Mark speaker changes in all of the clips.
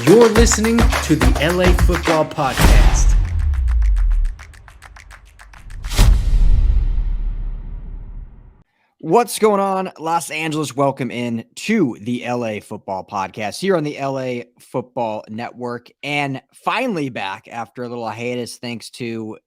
Speaker 1: You're listening to the LA Football Podcast.
Speaker 2: What's going on, Los Angeles? Welcome in to the LA Football Podcast here on the LA Football Network, and finally back after a little hiatus thanks to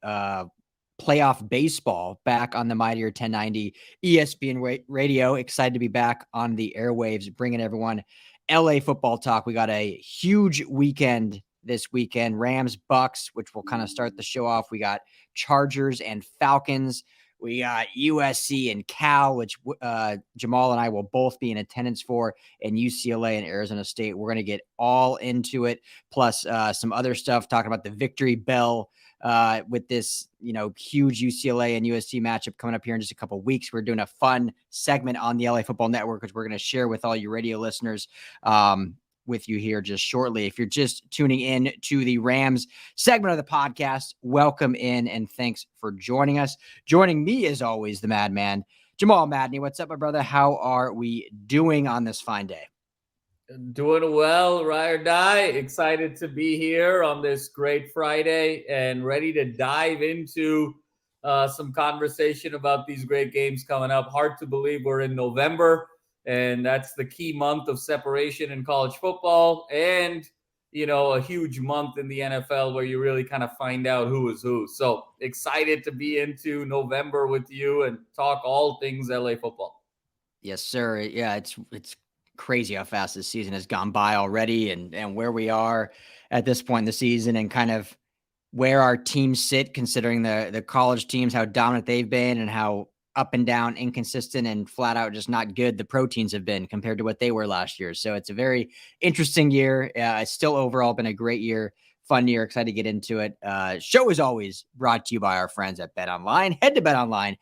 Speaker 2: playoff baseball back on the mightier 1090 ESPN radio. Excited to be back on the airwaves, bringing everyone LA football talk. We got a huge weekend this weekend. Rams, Bucs, which will kind of start the show off. We got Chargers and Falcons. We got USC and Cal, which Jamal and I will both be in attendance for, and UCLA and Arizona State. We're going to get all into it, plus some other stuff, talking about the victory bell with this, huge UCLA and USC matchup coming up here in just a couple of weeks. We're doing a fun segment on the LA Football Network, which we're going to share with all you radio listeners with you here just shortly. If you're just tuning in to the Rams segment of the podcast, welcome in and thanks for joining us. Joining me, as always, the Madman, Jamal Madney. What's up, my brother? How are we doing on this fine day?
Speaker 3: Doing well, ride or die. Excited to be here on this great Friday and ready to dive into some conversation about these great games coming up. Hard to believe we're in November, and that's the key month of separation in college football, and a huge month in the NFL where you really kind of find out who is who. So excited to be into November with you and talk all things LA football.
Speaker 2: Yes, sir. Yeah, it's crazy how fast this season has gone by already, and where we are at this point in the season, and kind of where our teams sit, considering the college teams, how dominant they've been and how up and down, inconsistent, and flat out just not good the pro teams have been compared to what they were last year. So it's a very interesting year. It's still overall been a great year, fun year. Excited to get into it. Show is always brought to you by our friends at BetOnline. Head to betonline.ag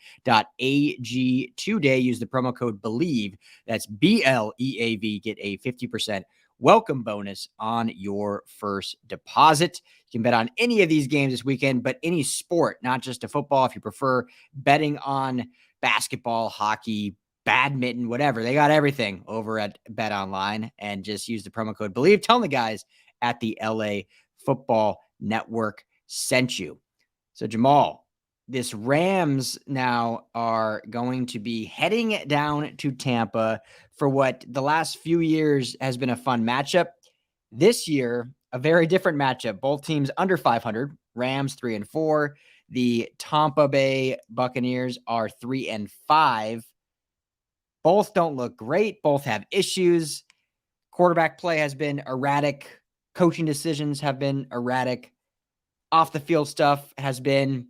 Speaker 2: today. Use the promo code BELIEVE. That's BLEAV. Get a 50% welcome bonus on your first deposit. You can bet on any of these games this weekend, but any sport, not just a football. If you prefer betting on basketball, hockey, badminton, whatever, they got everything over at BetOnline, and just use the promo code BELIEVE. Tell the guys at the LA Football Network sent you. So Jamal, this Rams now are going to be heading down to Tampa for what the last few years has been a fun matchup. This year, a very different matchup. Both teams under 500. Rams 3-4. The Tampa Bay Buccaneers are 3-5. Both don't look great. Both have issues. Quarterback play has been erratic. Coaching decisions have been erratic. Off the field stuff has been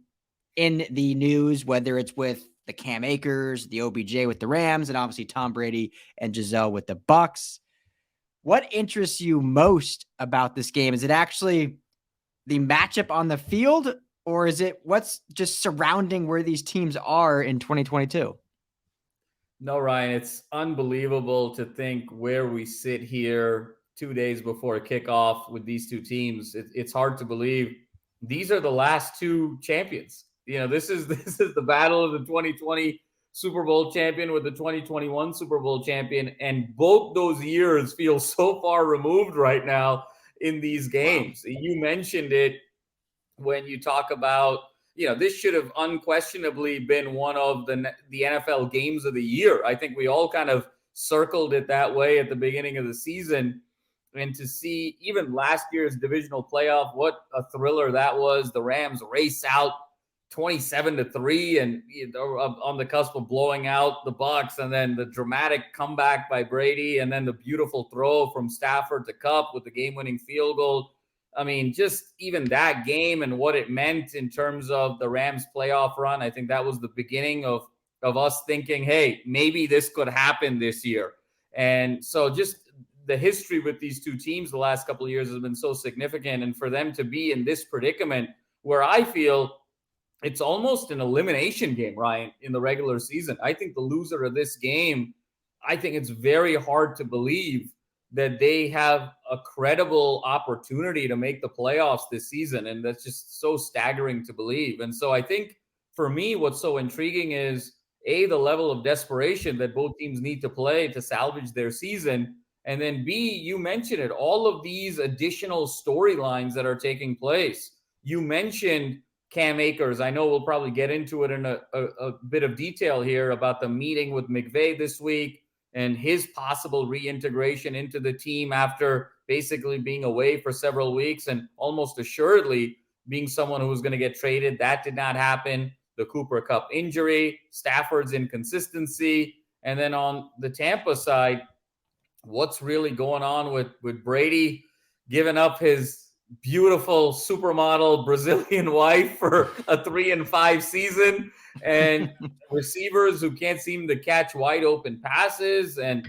Speaker 2: in the news, whether it's with the Cam Akers, the OBJ with the Rams, and obviously Tom Brady and Gisele with the Bucs. What interests you most about this game? Is it actually the matchup on the field, or is it what's just surrounding where these teams are in 2022?
Speaker 3: No, Ryan, it's unbelievable to think where we sit here 2 days before kickoff with these two teams. It's hard to believe these are the last two champions. This is the battle of the 2020 Super Bowl champion with the 2021 Super Bowl champion, and both those years feel so far removed right now in these games. Wow. You mentioned it when you talk about, this should have unquestionably been one of the NFL games of the year. I think we all kind of circled it that way at the beginning of the season. And to see even last year's divisional playoff, what a thriller that was. The Rams race out 27-3 and on the cusp of blowing out the Bucs, and then the dramatic comeback by Brady, and then the beautiful throw from Stafford to Kupp with the game-winning field goal. I mean, just even that game and what it meant in terms of the Rams playoff run, I think that was the beginning of us thinking, hey, maybe this could happen this year. And so just the history with these two teams the last couple of years has been so significant. And for them to be in this predicament where I feel it's almost an elimination game, Ryan, in the regular season. I think the loser of this game, I think it's very hard to believe that they have a credible opportunity to make the playoffs this season. And that's just so staggering to believe. And so I think for me, what's so intriguing is, A, the level of desperation that both teams need to play to salvage their season, And then B, you mentioned it, all of these additional storylines that are taking place. You mentioned Cam Akers. I know we'll probably get into it in a bit of detail here about the meeting with McVay this week and his possible reintegration into the team after basically being away for several weeks and almost assuredly being someone who was going to get traded. That did not happen. The Cooper Kupp injury, Stafford's inconsistency. And then on the Tampa side, what's really going on with Brady giving up his beautiful supermodel Brazilian wife for a 3-5 season, and receivers who can't seem to catch wide open passes, and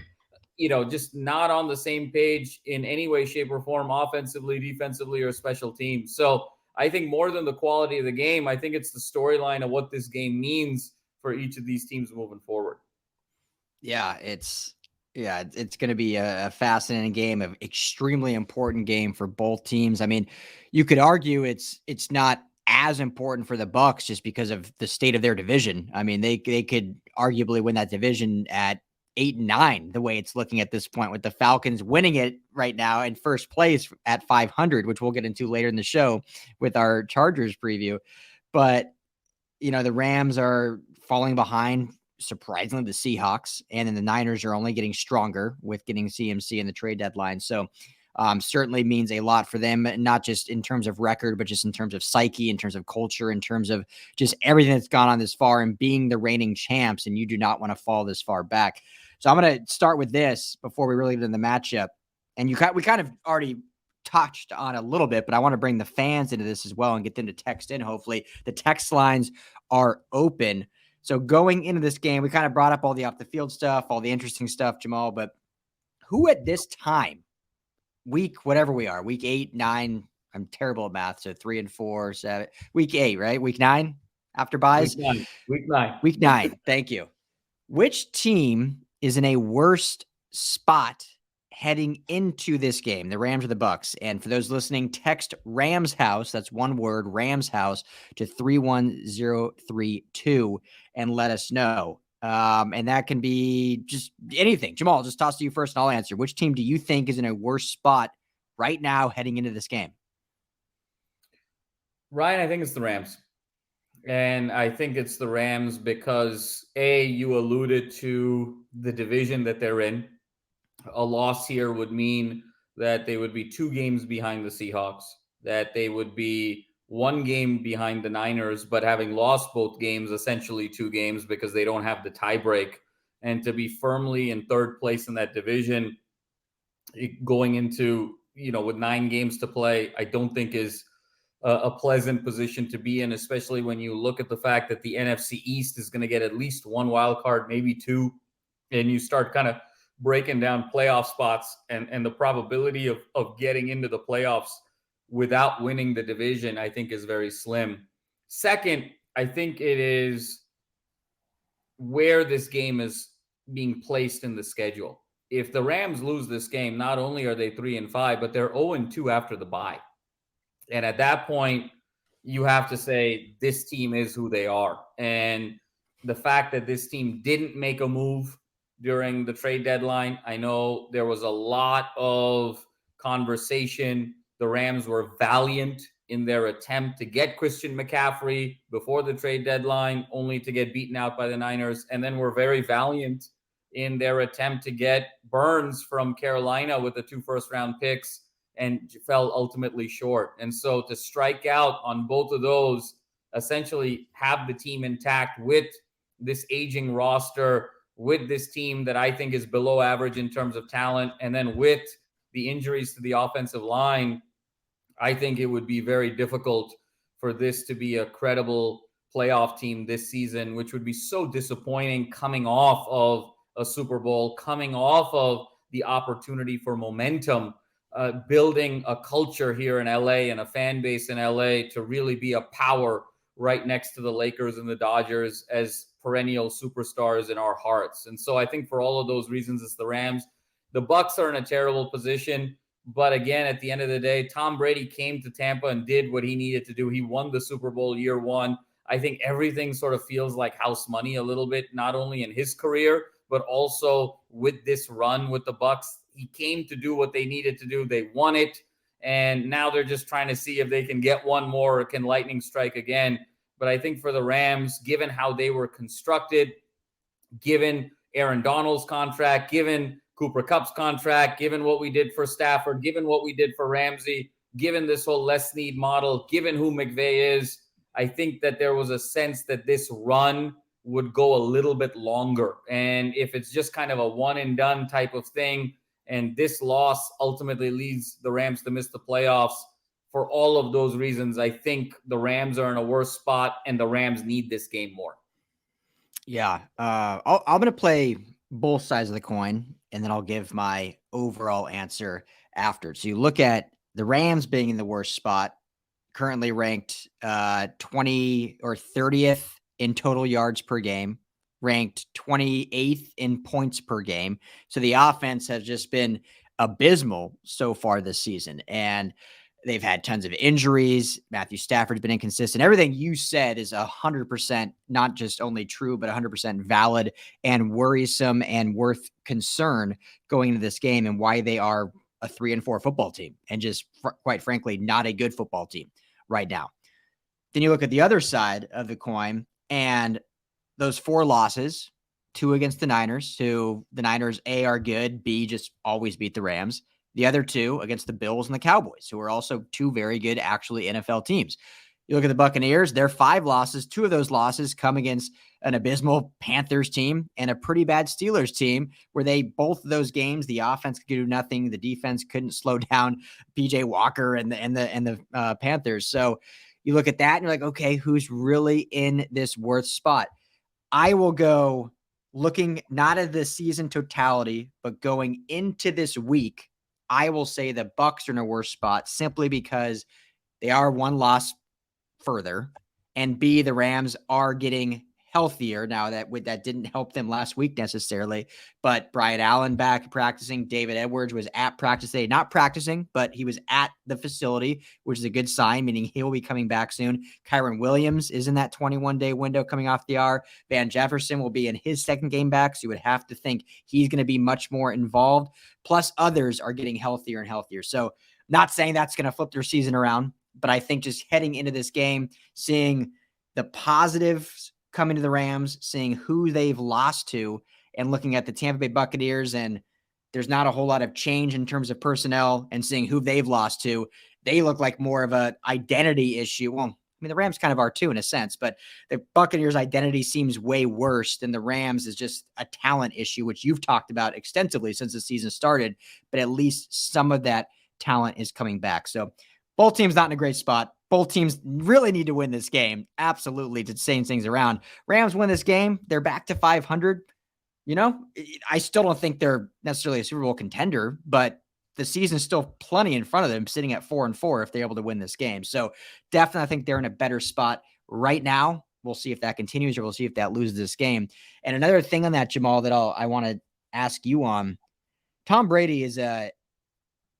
Speaker 3: just not on the same page in any way, shape, or form, offensively, defensively, or special teams. So I think more than the quality of the game, I think it's the storyline of what this game means for each of these teams moving forward.
Speaker 2: Yeah, it's going to be a fascinating game, an extremely important game for both teams. I mean, you could argue it's not as important for the Bucs just because of the state of their division. I mean, they could arguably win that division at 8-9, the way it's looking at this point, with the Falcons winning it right now in first place at 500, which we'll get into later in the show with our Chargers preview. But, the Rams are falling behind, surprisingly, the Seahawks, and then the Niners are only getting stronger with getting CMC in the trade deadline. So certainly means a lot for them, not just in terms of record, but just in terms of psyche, in terms of culture, in terms of just everything that's gone on this far and being the reigning champs. And you do not want to fall this far back. So I'm going to start with this before we really get into the matchup. And we kind of already touched on a little bit, but I want to bring the fans into this as well and get them to text in. Hopefully the text lines are open. So going into this game, we kind of brought up all the off the field stuff, all the interesting stuff, Jamal, but who at this time, whatever we are, week 8, 9, I'm terrible at math. So 3 and 4, 7, week 8, right? Week 9 after buys. Week 9. Thank you. Which team is in a worse spot heading into this game, the Rams or the Bucs? And for those listening, text RamsHouse, that's one word, RamsHouse, to 31032 and let us know. And that can be just anything. Jamal, I'll just toss to you first and I'll answer. Which team do you think is in a worse spot right now heading into this game?
Speaker 3: Ryan, I think it's the Rams. And I think it's the Rams because, A, you alluded to the division that they're in. A loss here would mean that they would be 2 games behind the Seahawks, that they would be 1 game behind the Niners, but having lost both games, essentially 2 games because they don't have the tiebreak. And to be firmly in 3rd place in that division going into, with 9 games to play, I don't think is a pleasant position to be in, especially when you look at the fact that the NFC East is going to get at least 1 wild card, maybe 2, and you start kind of breaking down playoff spots and the probability of getting into the playoffs without winning the division, I think is very slim. Second, I think it is where this game is being placed in the schedule. If the Rams lose this game, not only are they 3-5, but they're 0-2 after the bye. And at that point, you have to say this team is who they are. And the fact that this team didn't make a move during the trade deadline, I know there was a lot of conversation. The Rams were valiant in their attempt to get Christian McCaffrey before the trade deadline, only to get beaten out by the Niners. And then were very valiant in their attempt to get Burns from Carolina with the 2 first-round picks and fell ultimately short. And so to strike out on both of those, essentially have the team intact with this aging roster, with this team that I think is below average in terms of talent, and then with the injuries to the offensive line, I think it would be very difficult for this to be a credible playoff team this season, which would be so disappointing coming off of a Super Bowl, coming off of the opportunity for momentum, building a culture here in LA and a fan base in LA to really be a power right next to the Lakers and the Dodgers as perennial superstars in our hearts. And so I think for all of those reasons, it's the Rams. The Bucs are in a terrible position. But again, at the end of the day, Tom Brady came to Tampa and did what he needed to do. He won the Super Bowl year 1. I think everything sort of feels like house money a little bit, not only in his career, but also with this run with the Bucs, he came to do what they needed to do. They won it, and now they're just trying to see if they can get one more or can lightning strike again. But I think for the Rams, given how they were constructed, given Aaron Donald's contract, given Cooper Kupp's contract, given what we did for Stafford, given what we did for Ramsey, given this whole less need model, given who McVay is, I think that there was a sense that this run would go a little bit longer. And if it's just kind of a one and done type of thing, and this loss ultimately leads the Rams to miss the playoffs, for all of those reasons, I think the Rams are in a worse spot and the Rams need this game more.
Speaker 2: Yeah. I'm going to play both sides of the coin, and then I'll give my overall answer after. So you look at the Rams being in the worst spot, currently ranked 20 or 30th in total yards per game, ranked 28th in points per game. So the offense has just been abysmal so far this season. And they've had tons of injuries. Matthew Stafford's been inconsistent. Everything you said is 100% not just only true, but 100% valid and worrisome and worth concern going into this game, and why they are a 3-4 football team and just quite frankly, not a good football team right now. Then you look at the other side of the coin, and those 4 losses, 2 against the Niners, who the Niners, A, are good, B, just always beat the Rams. The other 2 against the Bills and the Cowboys, who are also 2 very good, actually, NFL teams. You look at the Buccaneers, their 5 losses, 2 of those losses come against an abysmal Panthers team and a pretty bad Steelers team, where both of those games, the offense could do nothing. The defense couldn't slow down PJ Walker and the Panthers. So you look at that and you're like, okay, who's really in this worst spot? I will go looking not at the season totality, but going into this week, I will say the Bucs are in a worse spot simply because they are 1 loss further, and B, the Rams are getting healthier now. That didn't help them last week necessarily, but Brian Allen back practicing. David Edwards was at practice today, not practicing, but he was at the facility, which is a good sign, meaning he'll be coming back soon. Kyron Williams is in that 21-day window coming off the IR. Van Jefferson will be in his second game back, so you would have to think he's going to be much more involved. Plus others are getting healthier and healthier. So not saying that's going to flip their season around, but I think just heading into this game, seeing the positives coming to the Rams, seeing who they've lost to, and looking at the Tampa Bay Buccaneers, and there's not a whole lot of change in terms of personnel, and seeing who they've lost to, they look like more of an identity issue. Well, I mean, the Rams kind of are too in a sense, but the Buccaneers' identity seems way worse than the Rams is just a talent issue, which you've talked about extensively since the season started, but at least some of that talent is coming back. So both teams not in a great spot. Both teams really need to win this game. Absolutely, to change things around. Rams win this game, they're back to 500. You know, I still don't think they're necessarily a Super Bowl contender, but the season's still plenty in front of them, sitting at 4-4 if they're able to win this game. So definitely I think they're in a better spot right now. We'll see if that continues, or we'll see if that loses this game. And another thing on that, Jamal, that I want to ask you on, Tom Brady is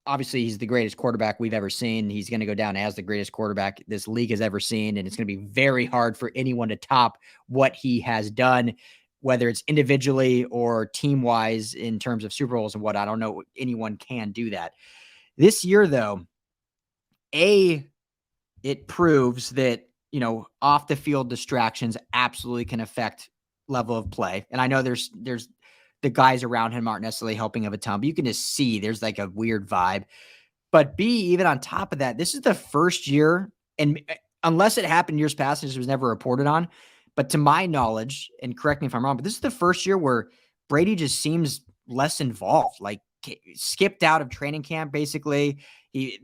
Speaker 2: obviously he's the greatest quarterback we've ever seen. He's going to go down as the greatest quarterback this league has ever seen. And it's going to be very hard for anyone to top what he has done, whether it's individually or team-wise in terms of Super Bowls and what. I don't know anyone can do that. This year, though, it proves that, you know, off the field distractions absolutely can affect level of play. And I know there's the guys around him aren't necessarily helping of a ton, but you can just see there's like a weird vibe. But B, even on top of that, this is the first year, and unless it happened years past, this was never reported on, but to my knowledge, and correct me if I'm wrong, but this is the first year where Brady just seems less involved, like skipped out of training camp, basically.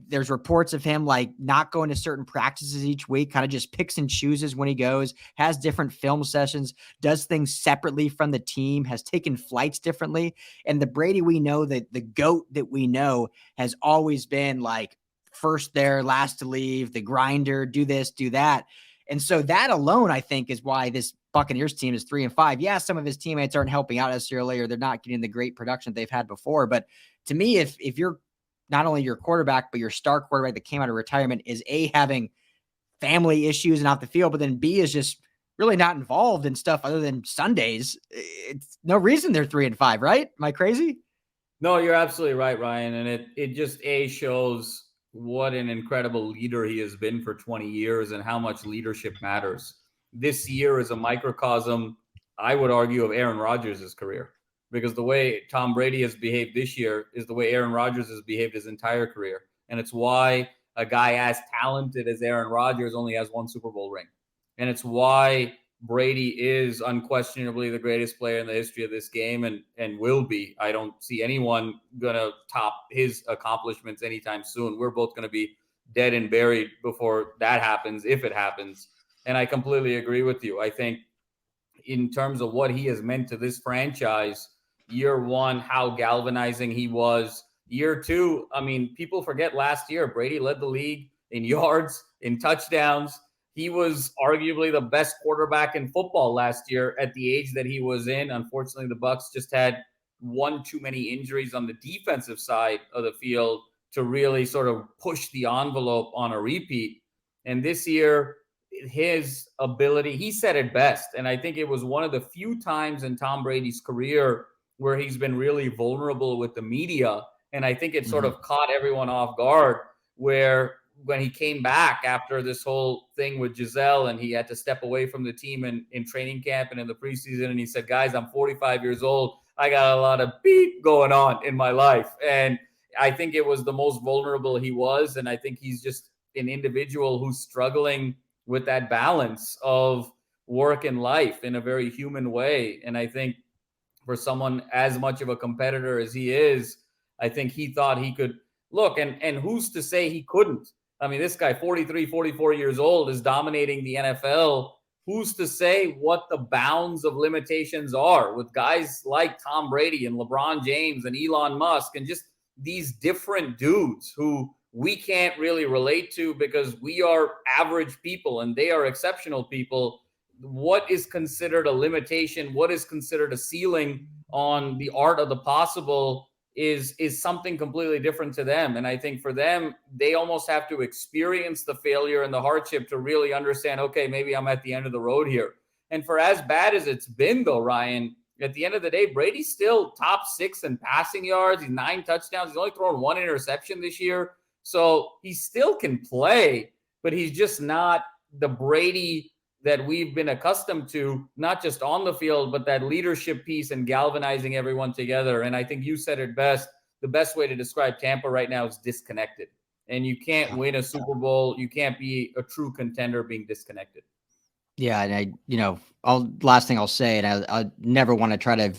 Speaker 2: There's reports of him like not going to certain practices each week, kind of just picks and chooses when he goes, has different film sessions, does things separately from the team, has taken flights differently. And the Brady we know, that the GOAT that we know, has always been like first there, last to leave, the grinder, do this, do that. And so that alone, I think, is why this Buccaneers team is 3-5. Yeah, some of his teammates aren't helping out necessarily, or they're not getting the great production they've had before. But to me, if you're not only your quarterback, but your star quarterback that came out of retirement is A, having family issues and off the field, but then B, is just really not involved in stuff other than Sundays. It's no reason they're 3-5, right? Am I crazy?
Speaker 3: No, you're absolutely right, Ryan. And it just shows what an incredible leader he has been for 20 years and how much leadership matters. This year is a microcosm, I would argue, of Aaron Rodgers' career, because the way Tom Brady has behaved this year is the way Aaron Rodgers has behaved his entire career. And it's why a guy as talented as Aaron Rodgers only has one Super Bowl ring. And it's why Brady is unquestionably the greatest player in the history of this game and will be. I don't see anyone going to top his accomplishments anytime soon. We're both going to be dead and buried before that happens, if it happens. And I completely agree with you. I think in terms of what he has meant to this franchise, year one, how galvanizing he was. Year two, I mean, people forget last year, Brady led the league in yards, in touchdowns. He was arguably the best quarterback in football last year at the age that he was in. Unfortunately, the Bucs just had one too many injuries on the defensive side of the field to really sort of push the envelope on a repeat. And this year, his ability, he said it best. And I think it was one of the few times in Tom Brady's career where he's been really vulnerable with the media. And I think it sort of caught everyone off guard, where when he came back after this whole thing with Gisele and he had to step away from the team in training camp and in the preseason, and he said, guys, I'm 45 years old. I got a lot of beep going on in my life. And I think it was the most vulnerable he was. And I think he's just an individual who's struggling with that balance of work and life in a very human way. And I think for someone as much of a competitor as he is, I think he thought he could look, and who's to say he couldn't? I mean, this guy, 43, 44 years old, is dominating the NFL. Who's to say what the bounds of limitations are with guys like Tom Brady and LeBron James and Elon Musk and just these different dudes who we can't really relate to because we are average people and they are exceptional people. What is considered a limitation? What is considered a ceiling on the art of the possible is something completely different to them. And I think for them, they almost have to experience the failure and the hardship to really understand, okay, maybe I'm at the end of the road here. And for as bad as it's been, though, Ryan, at the end of the day, Brady's still top 6 in passing yards. He's 9 touchdowns. He's only thrown 1 interception this year. So he still can play, but he's just not the Brady that we've been accustomed to, not just on the field, but that leadership piece and galvanizing everyone together. And I think you said it best. The best way to describe Tampa right now is disconnected. And you can't win a Super Bowl. You can't be a true contender being disconnected.
Speaker 2: Yeah. And last thing I'll say, and I never want to try to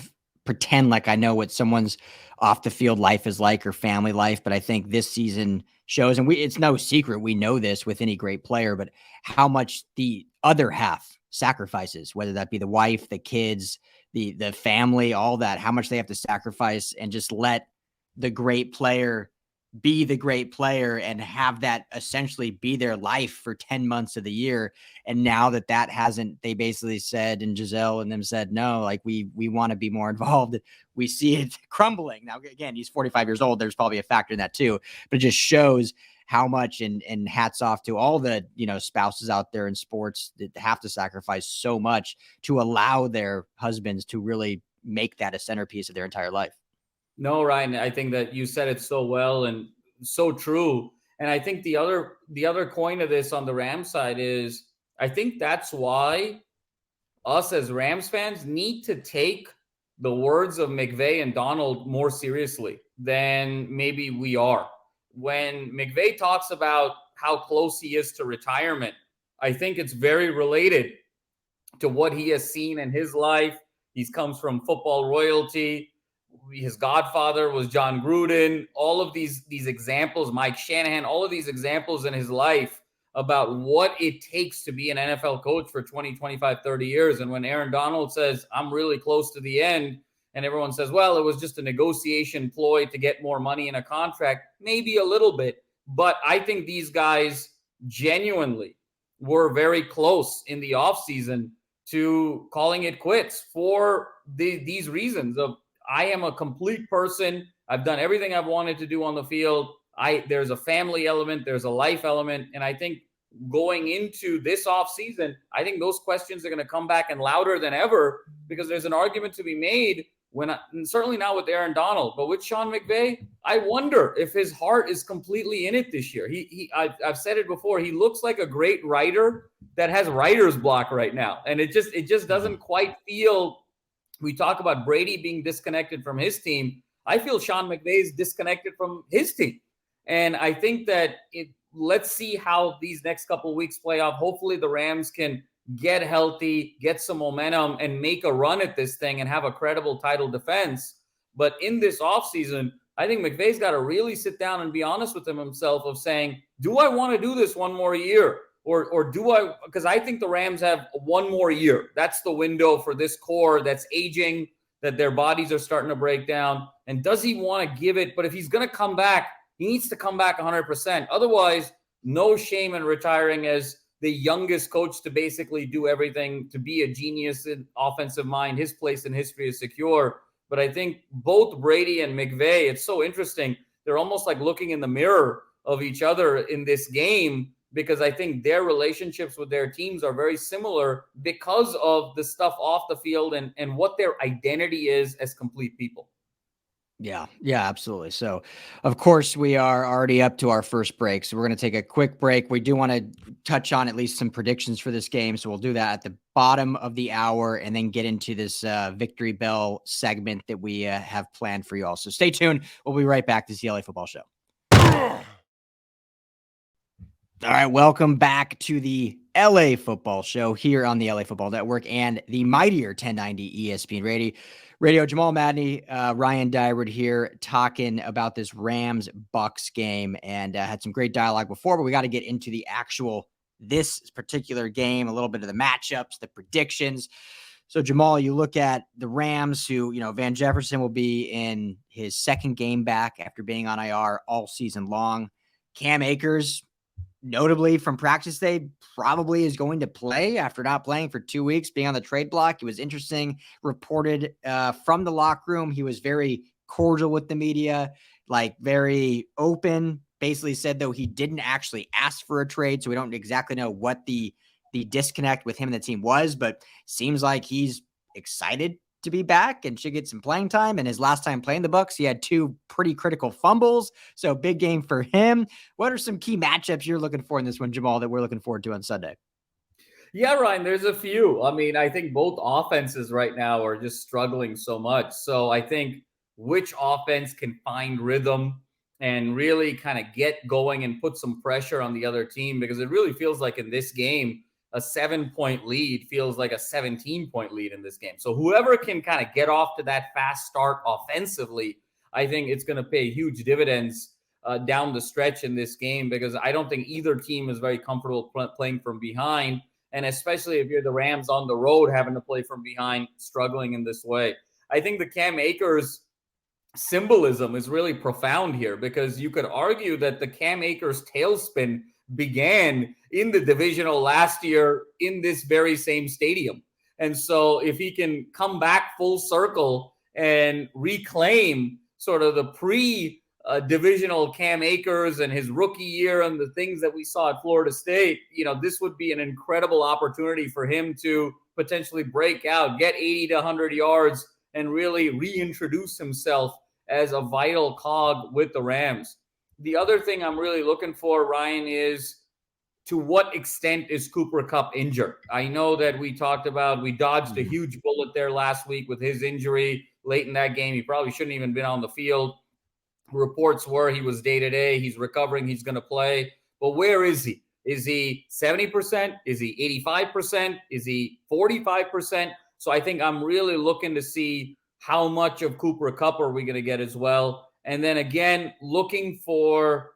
Speaker 2: pretend like I know what someone's off the field life is like or family life. But I think this season shows, and it's no secret, we know this with any great player, but how much the other half sacrifices, whether that be the wife, the kids, the family, all that, how much they have to sacrifice and just let the great player be the great player and have that essentially be their life for 10 months of the year. And now that hasn't, they basically said, and Gisele and them said, no, like we want to be more involved. We see it crumbling. Now, again, he's 45 years old. There's probably a factor in that too, but it just shows how much, and hats off to all the, spouses out there in sports that have to sacrifice so much to allow their husbands to really make that a centerpiece of their entire life.
Speaker 3: No, Ryan, I think that you said it so well and so true. And I think the other coin of this on the Rams side is, I think that's why us as Rams fans need to take the words of McVay and Donald more seriously than maybe we are. When McVay talks about how close he is to retirement, I think it's very related to what he has seen in his life. He comes from football royalty. His godfather was John Gruden. All of these examples, Mike Shanahan, all of these examples in his life about what it takes to be an NFL coach for 20, 25, 30 years. And when Aaron Donald says, I'm really close to the end, and everyone says, well, it was just a negotiation ploy to get more money in a contract, maybe a little bit. But I think these guys genuinely were very close in the offseason to calling it quits for these reasons of, I am a complete person. I've done everything I've wanted to do on the field. There's a family element. There's a life element. And I think going into this offseason, I think those questions are going to come back and louder than ever, because there's an argument to be made certainly not with Aaron Donald, but with Sean McVay. I wonder if his heart is completely in it this year. I've said it before. He looks like a great writer that has writer's block right now. And it just doesn't quite feel, we talk about Brady being disconnected from his team. I feel Sean McVay is disconnected from his team. And I think that let's see how these next couple of weeks play out. Hopefully the Rams can get healthy, get some momentum, and make a run at this thing and have a credible title defense. But in this offseason, I think McVay's got to really sit down and be honest with himself of saying, do I want to do this one more year? Or do I, because I think the Rams have one more year. That's the window for this core that's aging, that their bodies are starting to break down. And does he want to give it? But if he's going to come back, he needs to come back 100%. Otherwise, no shame in retiring as the youngest coach to basically do everything, to be a genius in offensive mind. His place in history is secure. But I think both Brady and McVay, it's so interesting. They're almost like looking in the mirror of each other in this game, because I think their relationships with their teams are very similar because of the stuff off the field and what their identity is as complete people.
Speaker 2: Yeah, absolutely. So, of course, we are already up to our first break. So we're going to take a quick break. We do want to touch on at least some predictions for this game. So we'll do that at the bottom of the hour and then get into this Victory Bell segment that we have planned for you all. So stay tuned. We'll be right back to the LA Football Show. All right, welcome back to the LA Football Show here on the LA Football Network and the mightier 1090 ESPN Radio. Jamal Madney, Ryan Dyward here talking about this Rams Bucs game, and had some great dialogue before, but we got to get into this particular game, a little bit of the matchups, the predictions. So Jamal, you look at the Rams, who, Van Jefferson will be in his second game back after being on IR all season long. Cam Akers, notably from practice day, probably is going to play after not playing for 2 weeks, being on the trade block. It was interesting, reported from the locker room. He was very cordial with the media, like very open, basically said, though, he didn't actually ask for a trade. So we don't exactly know what the disconnect with him and the team was, but seems like he's excited to be back and should get some playing time. And his last time playing the Bucs, he had 2 pretty critical fumbles. So big game for him. What are some key matchups you're looking for in this one, Jamal, that we're looking forward to on Sunday?
Speaker 3: Yeah, Ryan, there's a few. I mean, I think both offenses right now are just struggling so much. So I think which offense can find rhythm and really kind of get going and put some pressure on the other team, because it really feels like in this game, a 7-point lead feels like a 17-point lead in this game. So whoever can kind of get off to that fast start offensively, I think it's going to pay huge dividends down the stretch in this game, because I don't think either team is very comfortable playing from behind. And especially if you're the Rams on the road, having to play from behind, struggling in this way. I think the Cam Akers symbolism is really profound here, because you could argue that the Cam Akers tailspin began in the divisional last year in this very same stadium. And so if he can come back full circle and reclaim sort of the pre-divisional Cam Akers and his rookie year and the things that we saw at Florida State, this would be an incredible opportunity for him to potentially break out, get 80 to 100 yards, and really reintroduce himself as a vital cog with the Rams. The other thing I'm really looking for, Ryan, is to what extent is Cooper Kupp injured? I know that we dodged a huge bullet there last week with his injury late in that game. He probably shouldn't even been on the field. Reports were he was day-to-day. He's recovering. He's going to play. But where is he? Is he 70%? Is he 85%? Is he 45%? So I think I'm really looking to see how much of Cooper Kupp are we going to get as well. And then again, looking for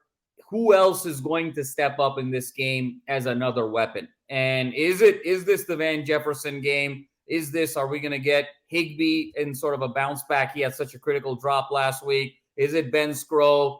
Speaker 3: who else is going to step up in this game as another weapon. And is this the Van Jefferson game? Are we going to get Higbee in sort of a bounce back? He had such a critical drop last week. Is it Ben Skro?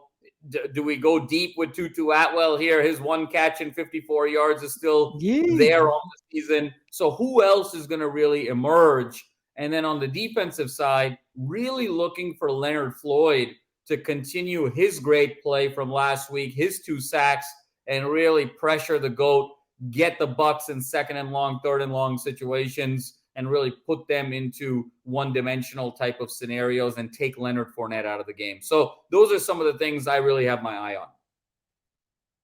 Speaker 3: Do we go deep with Tutu Atwell here? His 1 catch and 54 yards is still there on the season. So who else is going to really emerge? And then on the defensive side, really looking for Leonard Floyd to continue his great play from last week, his 2 sacks, and really pressure the GOAT, get the Bucs in second and long, third and long situations, and really put them into one-dimensional type of scenarios and take Leonard Fournette out of the game. So those are some of the things I really have my eye on.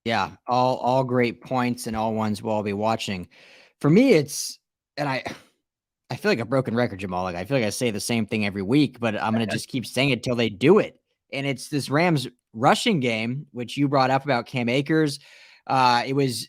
Speaker 2: Yeah, all great points and all ones we'll all be watching. For me, I feel like a broken record, Jamal. Like, I feel like I say the same thing every week, but I'm going to just keep saying it till they do it. And it's this Rams rushing game, which you brought up about Cam Akers. It was,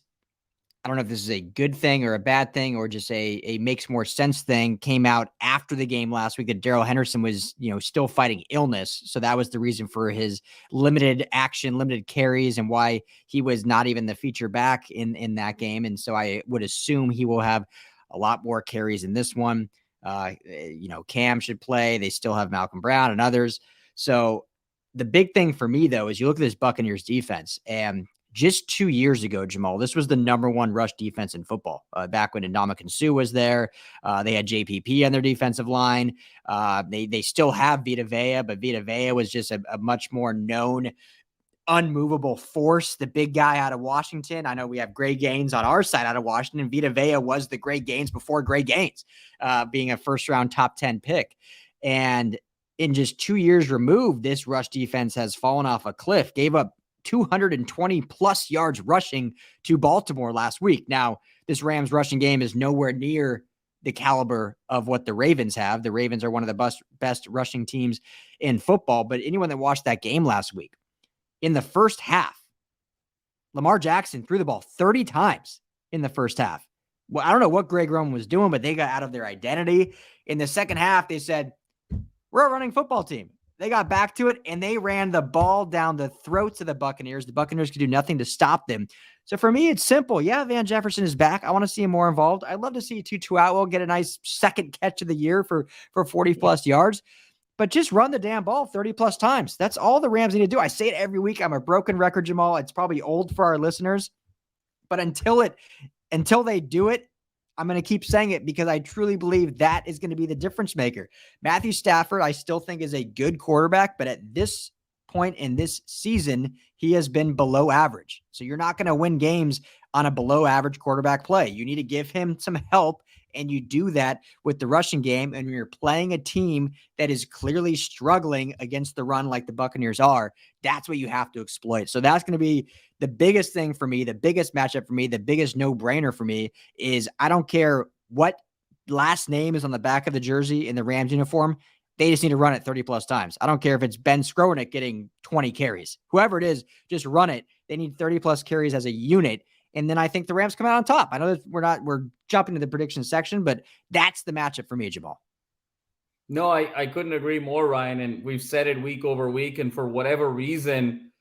Speaker 2: I don't know if this is a good thing or a bad thing or just a makes more sense thing, came out after the game last week that Darrell Henderson was, still fighting illness. So that was the reason for his limited action, limited carries, and why he was not even the feature back in that game. And so I would assume he will have a lot more carries in this one. Cam should play. They still have Malcolm Brown and others. So the big thing for me, though, is you look at this Buccaneers defense, and just 2 years ago, Jamal, this was the number one rush defense in football. Back when Ndamukong Suh was there, they had JPP on their defensive line. They still have Vita Vea, but Vita Vea was just a much more known, unmovable force, the big guy out of Washington. I know we have Gray Gaines on our side out of Washington. Vita Vea was the Gray Gaines before Gray Gaines, being a first-round top 10 pick. And in just 2 years removed, this rush defense has fallen off a cliff, gave up 220 plus yards rushing to Baltimore last week. Now, this Rams rushing game is nowhere near the caliber of what the Ravens have. The Ravens are one of the best rushing teams in football, but anyone that watched that game last week, in the first half, Lamar Jackson threw the ball 30 times in the first half. Well, I don't know what Greg Roman was doing, but they got out of their identity. In the second half, they said, we're a running football team. They got back to it, and they ran the ball down the throats of the Buccaneers. The Buccaneers could do nothing to stop them. So for me, it's simple. Yeah, Van Jefferson is back. I want to see him more involved. I'd love to see Tutu Atwell get a nice second catch of the year for 40-plus yards. But just run the damn ball 30-plus times. That's all the Rams need to do. I say it every week. I'm a broken record, Jamal. It's probably old for our listeners. But until they do it, I'm going to keep saying it because I truly believe that is going to be the difference maker. Matthew Stafford, I still think, is a good quarterback, but at this point in this season, he has been below average. So you're not going to win games on a below average quarterback play. You need to give him some help, and you do that with the rushing game. And when you're playing a team that is clearly struggling against the run like the Buccaneers are, that's what you have to exploit. So that's going to be the biggest thing for me, the biggest matchup for me, the biggest no-brainer for me is I don't care what last name is on the back of the jersey in the Rams uniform. They just need to run it 30-plus times. I don't care if it's Ben Skowronek getting 20 carries. Whoever it is, just run it. They need 30-plus carries as a unit. And then I think the Rams come out on top. I know that we're jumping to the prediction section, but that's the matchup for me, Jamal.
Speaker 3: No, I couldn't agree more, Ryan. And we've said it week over week. And for whatever reason,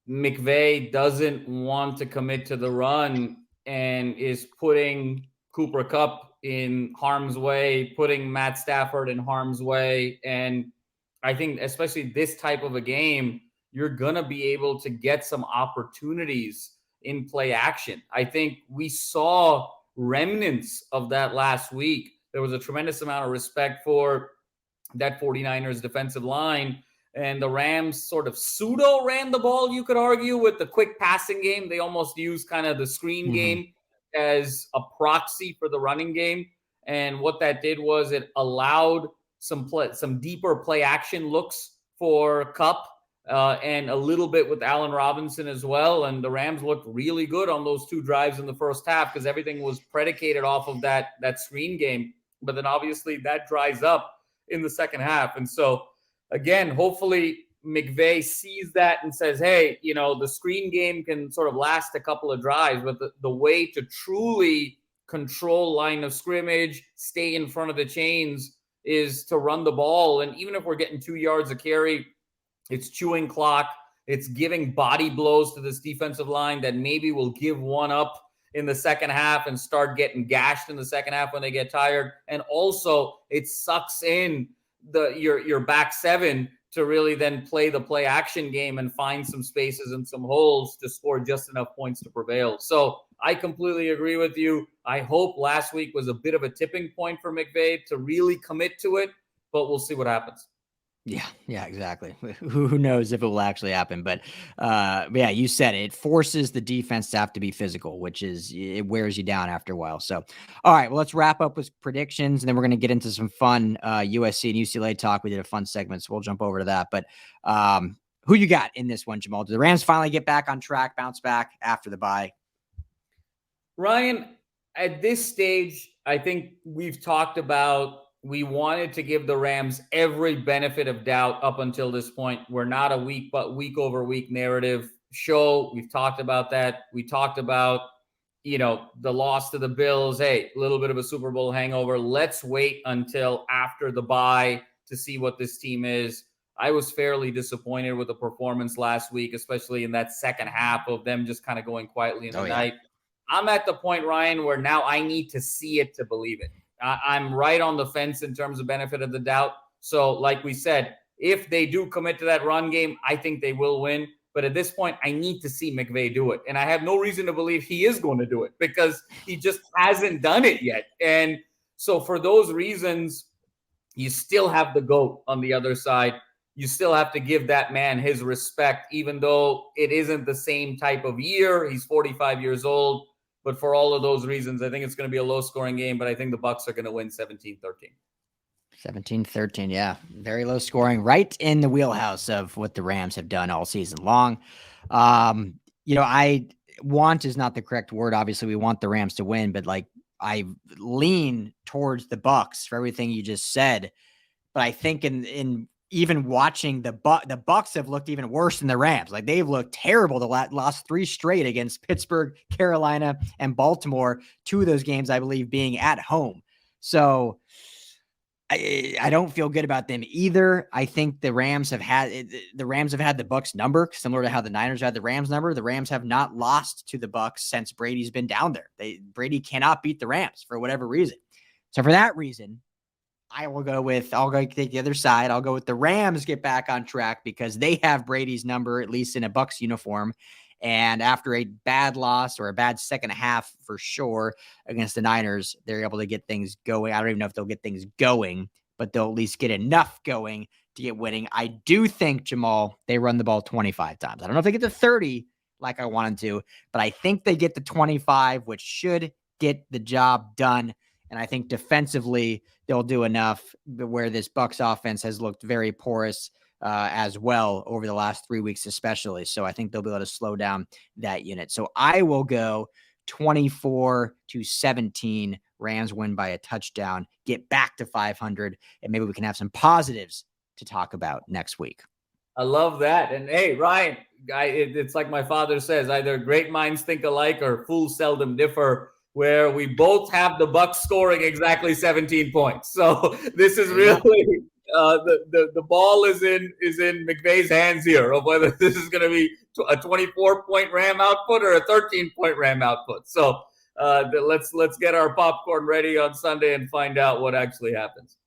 Speaker 3: McVay doesn't want to commit to the run and is putting Cooper Kupp in harm's way, putting Matt Stafford in harm's way. And I think especially this type of a game, you're going to be able to get some opportunities in play action. I think we saw remnants of that last week. There was a tremendous amount of respect for that 49ers defensive line. And the Rams sort of pseudo ran the ball, you could argue, with the quick passing game. They almost used kind of the screen game as a proxy for the running game. And what that did was it allowed some deeper play action looks for Kupp and a little bit with Allen Robinson as well. And the Rams looked really good on those two drives in the first half because everything was predicated off of that screen game. But then obviously that dries up in the second half. And so, again, hopefully McVay sees that and says, hey, the screen game can sort of last a couple of drives, but the way to truly control line of scrimmage, stay in front of the chains is to run the ball. And even if we're getting 2 yards a carry, it's chewing clock. It's giving body blows to this defensive line that maybe will give one up in the second half and start getting gashed in the second half when they get tired. And also it sucks in your back seven to really then play the play action game and find some spaces and some holes to score just enough points to prevail. So I completely agree with you. I hope last week was a bit of a tipping point for McVay to really commit to it, but we'll see what happens.
Speaker 2: Yeah, exactly. Who knows if it will actually happen? But yeah, you said it forces the defense to have to be physical, which is it wears you down after a while. So, all right, well, let's wrap up with predictions, and then we're going to get into some fun USC and UCLA talk. We did a fun segment, so we'll jump over to that. But who you got in this one, Jamal? Do the Rams finally get back on track, bounce back after the bye?
Speaker 3: Ryan, at this stage, I think we've talked about we wanted to give the Rams every benefit of doubt up until this point. We're not a week over week narrative show. We've talked about that. We talked about, the loss to the Bills. Hey, a little bit of a Super Bowl hangover. Let's wait until after the bye to see what this team is. I was fairly disappointed with the performance last week, especially in that second half of them just kind of going quietly in the night. I'm at the point, Ryan, where now I need to see it to believe it. I'm right on the fence in terms of benefit of the doubt. So like we said, if they do commit to that run game, I think they will win. But at this point, I need to see McVay do it. And I have no reason to believe he is going to do it because he just hasn't done it yet. And so for those reasons, you still have the GOAT on the other side. You still have to give that man his respect, even though it isn't the same type of year. He's 45 years old. But for all of those reasons, I think it's going to be a low-scoring game, but I think the Bucs are going to win 17-13.
Speaker 2: 17-13, yeah. Very low scoring, right in the wheelhouse of what the Rams have done all season long. Want is not the correct word. Obviously, we want the Rams to win, but I lean towards the Bucs for everything you just said. But I think in even watching the Bucs have looked even worse than the Rams. Like they've looked terrible. The lost 3 straight against Pittsburgh, Carolina, and Baltimore. 2 of those games, I believe, being at home. So I don't feel good about them either. I think the Rams have had the Bucs number, similar to how the Niners had the Rams number. The Rams have not lost to the Bucs since Brady's been down there. Brady cannot beat the Rams for whatever reason. So for that reason, I'll go take the other side. I'll go with the Rams get back on track because they have Brady's number, at least in a Bucs uniform. And after a bad loss or a bad second half for sure against the Niners, they're able to get things going. I don't even know if they'll get things going, but they'll at least get enough going to get winning. I do think, Jamal, they run the ball 25 times. I don't know if they get to 30 like I wanted to, but I think they get to 25, which should get the job done. And I think defensively, they'll do enough where this Bucs offense has looked very porous as well over the last 3 weeks, especially. So I think they'll be able to slow down that unit. So I will go 24-17. Rams win by a touchdown, get back to 500, and maybe we can have some positives to talk about next week.
Speaker 3: I love that. And hey, Ryan, it's like my father says, either great minds think alike or fools seldom differ, where we both have the Bucs scoring exactly 17 points. So this is really the ball is in McVay's hands here of whether this is going to be a 24-point Ram output or a 13-point Ram output. So let's get our popcorn ready on Sunday and find out what actually happens.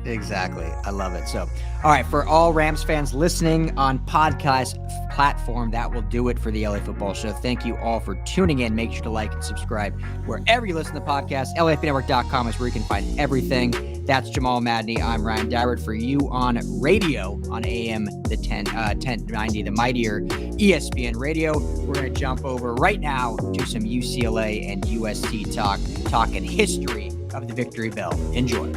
Speaker 2: Exactly. I love it. So, all right, for all Rams fans listening on podcast platform, that will do it for the LA Football Show. Thank you all for tuning in. Make sure to like and subscribe wherever you listen to podcasts. LAFBnetwork.com is where you can find everything. That's Jamal Madney. I'm Ryan Dyrud for you on radio on AM the 1090, the mightier ESPN radio. We're going to jump over right now to some UCLA and USC talk, talking history of the Victory Bell. Enjoy.